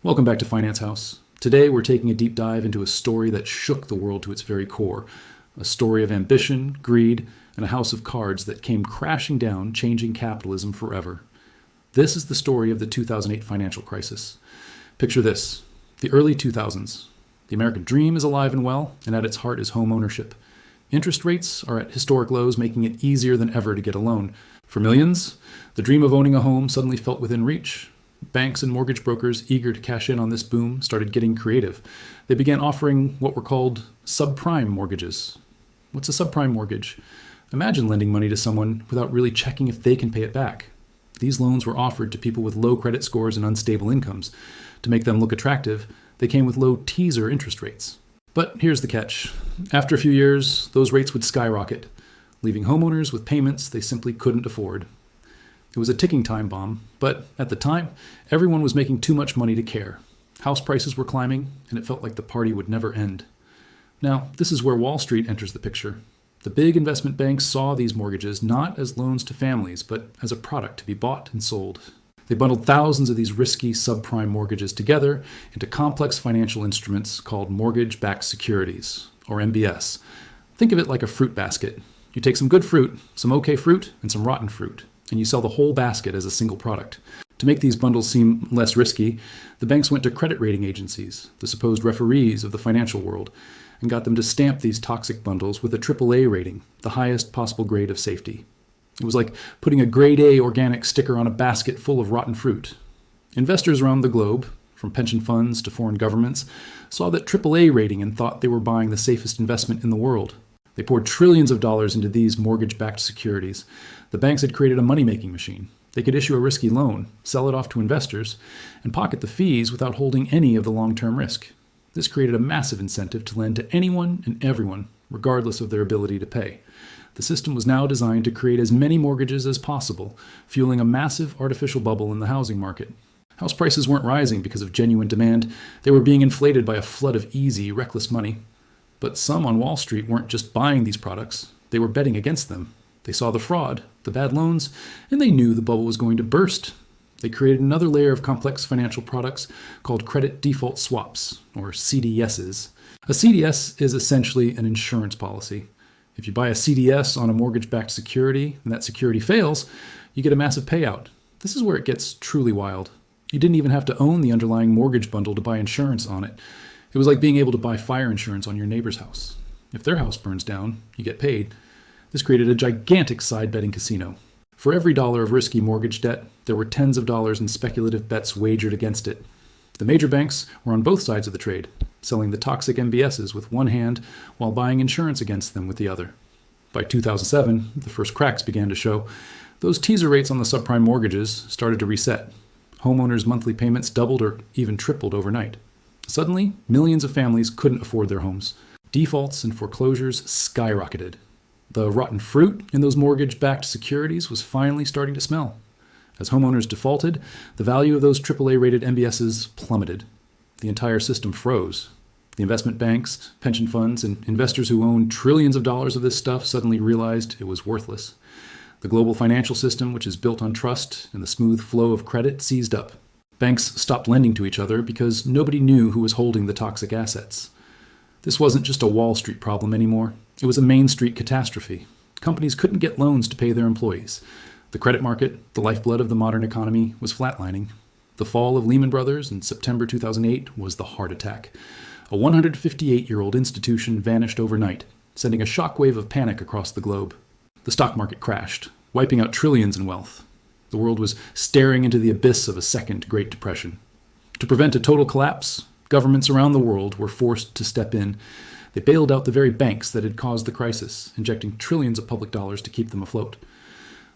Welcome back to Finance House. Today we're taking a deep dive into a story that shook the world to its very core. A story of ambition, greed, and a house of cards that came crashing down, changing capitalism forever. This is the story of the 2008 financial crisis. Picture this: the early 2000s. The American dream is alive and well, and at its heart is home ownership. Interest rates are at historic lows, making it easier than ever to get a loan. For millions, the dream of owning a home suddenly felt within reach. Banks and mortgage brokers, eager to cash in on this boom, started getting creative. They began offering what were called subprime mortgages. What's a subprime mortgage? Imagine lending money to someone without really checking if they can pay it back. These loans were offered to people with low credit scores and unstable incomes. To make them look attractive, they came with low teaser interest rates. But here's the catch. After a few years, those rates would skyrocket, leaving homeowners with payments they simply couldn't afford. It was a ticking time bomb, but at the time, everyone was making too much money to care. House prices were climbing, and it felt like the party would never end. Now, this is where Wall Street enters the picture. The big investment banks saw these mortgages not as loans to families, but as a product to be bought and sold. They bundled thousands of these risky subprime mortgages together into complex financial instruments called mortgage-backed securities, or MBS. Think of it like a fruit basket. You take some good fruit, some okay fruit, and some rotten fruit, and you sell the whole basket as a single product. To make these bundles seem less risky, the banks went to credit rating agencies, the supposed referees of the financial world, and got them to stamp these toxic bundles with a AAA rating, the highest possible grade of safety. It was like putting a grade A organic sticker on a basket full of rotten fruit. Investors around the globe, from pension funds to foreign governments, saw that AAA rating and thought they were buying the safest investment in the world. They poured trillions of dollars into these mortgage-backed securities. The banks had created a money-making machine. They could issue a risky loan, sell it off to investors, and pocket the fees without holding any of the long-term risk. This created a massive incentive to lend to anyone and everyone, regardless of their ability to pay. The system was now designed to create as many mortgages as possible, fueling a massive artificial bubble in the housing market. House prices weren't rising because of genuine demand. They were being inflated by a flood of easy, reckless money. But some on Wall Street weren't just buying these products, they were betting against them. They saw the fraud, the bad loans, and they knew the bubble was going to burst. They created another layer of complex financial products called credit default swaps, or CDSs. A CDS is essentially an insurance policy. If you buy a CDS on a mortgage-backed security and that security fails, you get a massive payout. This is where it gets truly wild. You didn't even have to own the underlying mortgage bundle to buy insurance on it. It was like being able to buy fire insurance on your neighbor's house. If their house burns down, you get paid. This created a gigantic side betting casino. For every dollar of risky mortgage debt, there were tens of dollars in speculative bets wagered against it. The major banks were on both sides of the trade, selling the toxic MBSs with one hand while buying insurance against them with the other. By 2007, the first cracks began to show. Those teaser rates on the subprime mortgages started to reset. Homeowners' monthly payments doubled or even tripled overnight. Suddenly, millions of families couldn't afford their homes. Defaults and foreclosures skyrocketed. The rotten fruit in those mortgage-backed securities was finally starting to smell. As homeowners defaulted, the value of those AAA-rated MBSs plummeted. The entire system froze. The investment banks, pension funds, and investors who owned trillions of dollars of this stuff suddenly realized it was worthless. The global financial system, which is built on trust and the smooth flow of credit, seized up. Banks stopped lending to each other because nobody knew who was holding the toxic assets. This wasn't just a Wall Street problem anymore. It was a Main Street catastrophe. Companies couldn't get loans to pay their employees. The credit market, the lifeblood of the modern economy, was flatlining. The fall of Lehman Brothers in September 2008 was the heart attack. A 158-year-old institution vanished overnight, sending a shockwave of panic across the globe. The stock market crashed, wiping out trillions in wealth. The world was staring into the abyss of a second Great Depression. To prevent a total collapse, governments around the world were forced to step in. They bailed out the very banks that had caused the crisis, injecting trillions of public dollars to keep them afloat.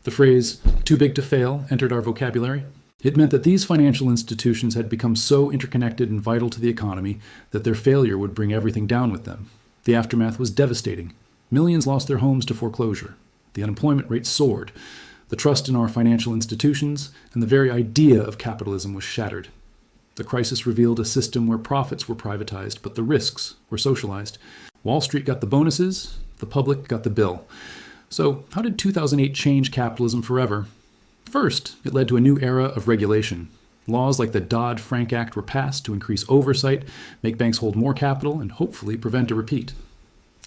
The phrase, "too big to fail," entered our vocabulary. It meant that these financial institutions had become so interconnected and vital to the economy that their failure would bring everything down with them. The aftermath was devastating. Millions lost their homes to foreclosure. The unemployment rate soared. The trust in our financial institutions and the very idea of capitalism was shattered. The crisis revealed a system where profits were privatized, but the risks were socialized. Wall Street got the bonuses, the public got the bill. So how did 2008 change capitalism forever? First, it led to a new era of regulation. Laws like the Dodd-Frank Act were passed to increase oversight, make banks hold more capital, and hopefully prevent a repeat.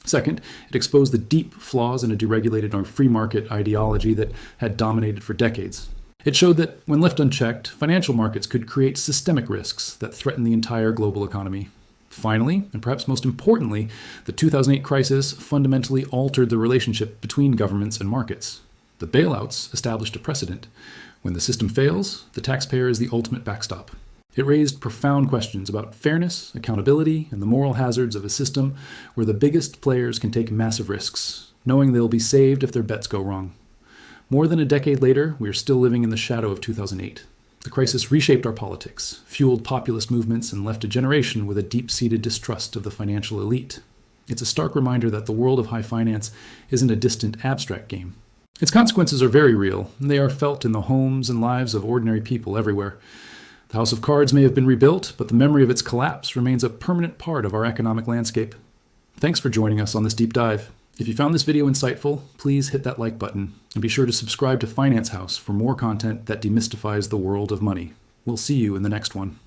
Second, it exposed the deep flaws in a deregulated or free market ideology that had dominated for decades. It showed that, when left unchecked, financial markets could create systemic risks that threaten the entire global economy. Finally, and perhaps most importantly, the 2008 crisis fundamentally altered the relationship between governments and markets. The bailouts established a precedent. When the system fails, the taxpayer is the ultimate backstop. It raised profound questions about fairness, accountability, and the moral hazards of a system where the biggest players can take massive risks, knowing they'll be saved if their bets go wrong. More than a decade later, we are still living in the shadow of 2008. The crisis reshaped our politics, fueled populist movements, and left a generation with a deep-seated distrust of the financial elite. It's a stark reminder that the world of high finance isn't a distant, abstract game. Its consequences are very real, and they are felt in the homes and lives of ordinary people everywhere. The House of Cards may have been rebuilt, but the memory of its collapse remains a permanent part of our economic landscape. Thanks for joining us on this deep dive. If you found this video insightful, please hit that like button, and be sure to subscribe to Finance House for more content that demystifies the world of money. We'll see you in the next one.